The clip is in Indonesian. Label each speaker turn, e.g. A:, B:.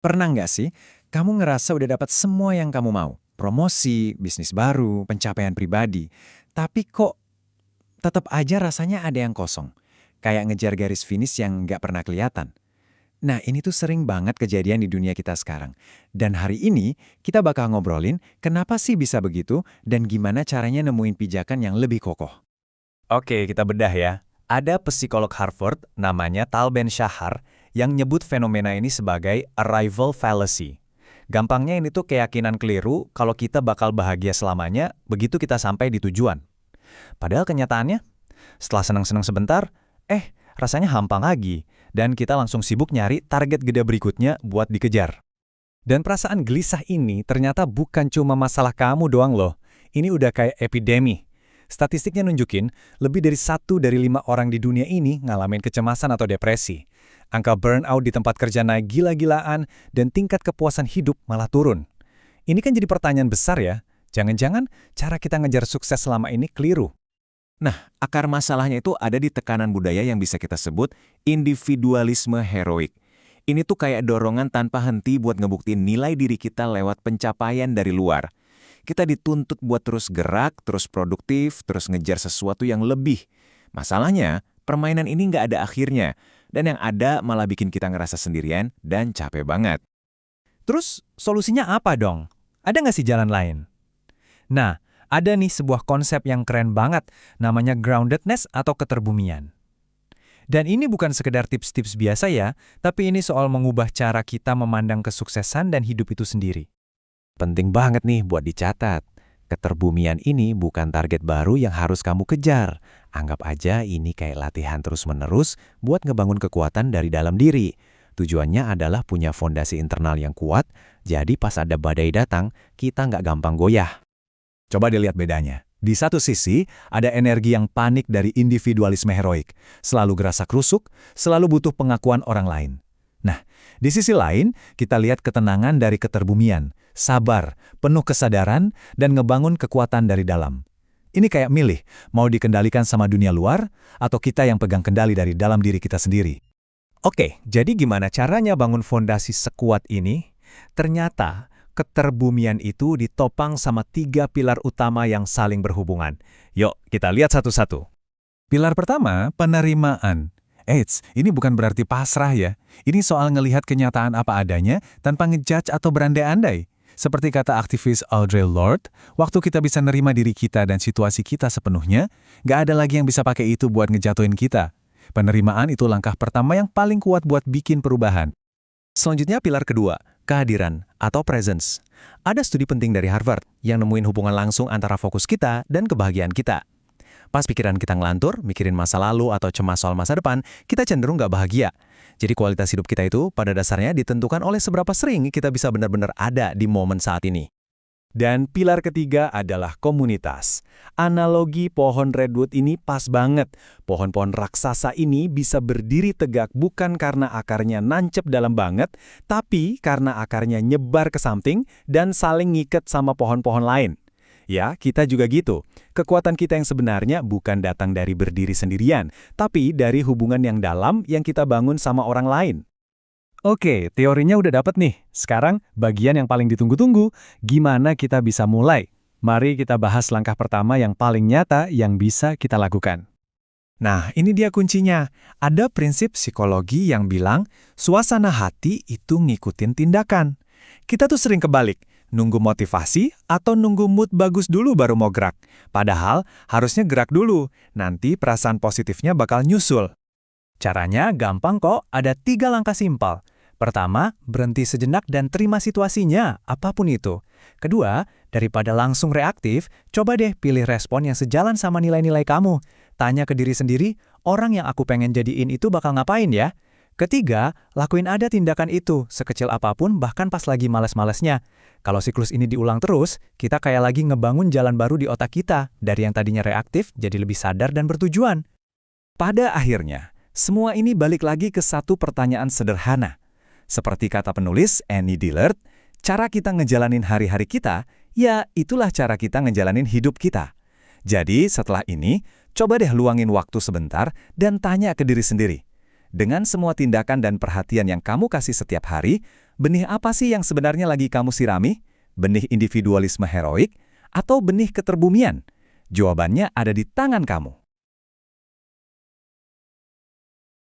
A: Pernah nggak sih, kamu ngerasa udah dapat semua yang kamu mau? Promosi, bisnis baru, pencapaian pribadi. Tapi kok tetap aja rasanya ada yang kosong. Kayak ngejar garis finish yang nggak pernah kelihatan. Nah, ini tuh sering banget kejadian di dunia kita sekarang. Dan hari ini, kita bakal ngobrolin kenapa sih bisa begitu dan gimana caranya nemuin pijakan yang lebih kokoh.
B: Oke, kita bedah ya. Ada psikolog Harvard namanya Tal Ben-Shahar yang nyebut fenomena ini sebagai arrival fallacy. Gampangnya ini tuh keyakinan keliru kalau kita bakal bahagia selamanya begitu kita sampai di tujuan. Padahal kenyataannya, setelah senang-senang sebentar, rasanya hampa lagi. Dan kita langsung sibuk nyari target gede berikutnya buat dikejar. Dan perasaan gelisah ini ternyata bukan cuma masalah kamu doang loh. Ini udah kayak epidemi. Statistiknya nunjukin, lebih dari 1 dari 5 orang di dunia ini ngalamin kecemasan atau depresi. Angka burnout di tempat kerja naik gila-gilaan, dan tingkat kepuasan hidup malah turun. Ini kan jadi pertanyaan besar ya, jangan-jangan cara kita ngejar sukses selama ini keliru.
A: Nah, akar masalahnya itu ada di tekanan budaya yang bisa kita sebut individualisme heroik. Ini tuh kayak dorongan tanpa henti buat ngebuktiin nilai diri kita lewat pencapaian dari luar. Kita dituntut buat terus gerak, terus produktif, terus ngejar sesuatu yang lebih. Masalahnya, permainan ini nggak ada akhirnya. Dan yang ada malah bikin kita ngerasa sendirian dan capek banget.
B: Terus, solusinya apa dong? Ada nggak sih jalan lain? Nah, ada nih sebuah konsep yang keren banget, namanya groundedness atau keterbumian. Dan ini bukan sekedar tips-tips biasa ya, tapi ini soal mengubah cara kita memandang kesuksesan dan hidup itu sendiri.
C: Penting banget nih buat dicatat. Keterbumian ini bukan target baru yang harus kamu kejar. Anggap aja ini kayak latihan terus-menerus buat ngebangun kekuatan dari dalam diri. Tujuannya adalah punya fondasi internal yang kuat, jadi pas ada badai datang, kita nggak gampang goyah.
B: Coba dilihat bedanya. Di satu sisi, ada energi yang panik dari individualisme heroik. Selalu gerasa krusuk, selalu butuh pengakuan orang lain. Nah, di sisi lain, kita lihat ketenangan dari keterbumian, sabar, penuh kesadaran, dan ngebangun kekuatan dari dalam. Ini kayak milih, mau dikendalikan sama dunia luar, atau kita yang pegang kendali dari dalam diri kita sendiri. Oke, jadi gimana caranya bangun fondasi sekuat ini? Ternyata, keterbumian itu ditopang sama 3 pilar utama yang saling berhubungan. Yuk, kita lihat satu-satu. Pilar pertama, penerimaan. Ini bukan berarti pasrah ya. Ini soal ngelihat kenyataan apa adanya tanpa ngejudge atau berandai-andai. Seperti kata aktivis Audre Lorde, waktu kita bisa nerima diri kita dan situasi kita sepenuhnya, nggak ada lagi yang bisa pakai itu buat ngejatuhin kita. Penerimaan itu langkah pertama yang paling kuat buat bikin perubahan. Selanjutnya pilar kedua, kehadiran atau presence. Ada studi penting dari Harvard yang nemuin hubungan langsung antara fokus kita dan kebahagiaan kita. Pas pikiran kita ngelantur, mikirin masa lalu atau cemas soal masa depan, kita cenderung nggak bahagia. Jadi kualitas hidup kita itu pada dasarnya ditentukan oleh seberapa sering kita bisa benar-benar ada di momen saat ini. Dan pilar ketiga adalah komunitas. Analogi pohon redwood ini pas banget. Pohon-pohon raksasa ini bisa berdiri tegak bukan karena akarnya nancep dalam banget, tapi karena akarnya nyebar ke samping dan saling ngiket sama pohon-pohon lain. Ya, kita juga gitu. Kekuatan kita yang sebenarnya bukan datang dari berdiri sendirian, tapi dari hubungan yang dalam yang kita bangun sama orang lain. Oke, teorinya udah dapet nih. Sekarang, bagian yang paling ditunggu-tunggu, gimana kita bisa mulai? Mari kita bahas langkah pertama yang paling nyata yang bisa kita lakukan. Nah, ini dia kuncinya. Ada prinsip psikologi yang bilang, suasana hati itu ngikutin tindakan. Kita tuh sering kebalik. Nunggu motivasi atau nunggu mood bagus dulu baru mau gerak. Padahal harusnya gerak dulu, nanti perasaan positifnya bakal nyusul. Caranya gampang kok, ada 3 langkah simpel. Pertama, berhenti sejenak dan terima situasinya, apapun itu. Kedua, daripada langsung reaktif, coba deh pilih respon yang sejalan sama nilai-nilai kamu. Tanya ke diri sendiri, orang yang aku pengen jadiin itu bakal ngapain ya? Ketiga, lakuin ada tindakan itu, sekecil apapun bahkan pas lagi males-malesnya. Kalau siklus ini diulang terus, kita kayak lagi ngebangun jalan baru di otak kita, dari yang tadinya reaktif jadi lebih sadar dan bertujuan. Pada akhirnya, semua ini balik lagi ke satu pertanyaan sederhana. Seperti kata penulis Annie Dillard, cara kita ngejalanin hari-hari kita, ya itulah cara kita ngejalanin hidup kita. Jadi setelah ini, coba deh luangin waktu sebentar dan tanya ke diri sendiri. Dengan semua tindakan dan perhatian yang kamu kasih setiap hari, benih apa sih yang sebenarnya lagi kamu sirami? Benih individualisme heroik atau benih keterbumian? Jawabannya ada di tangan kamu.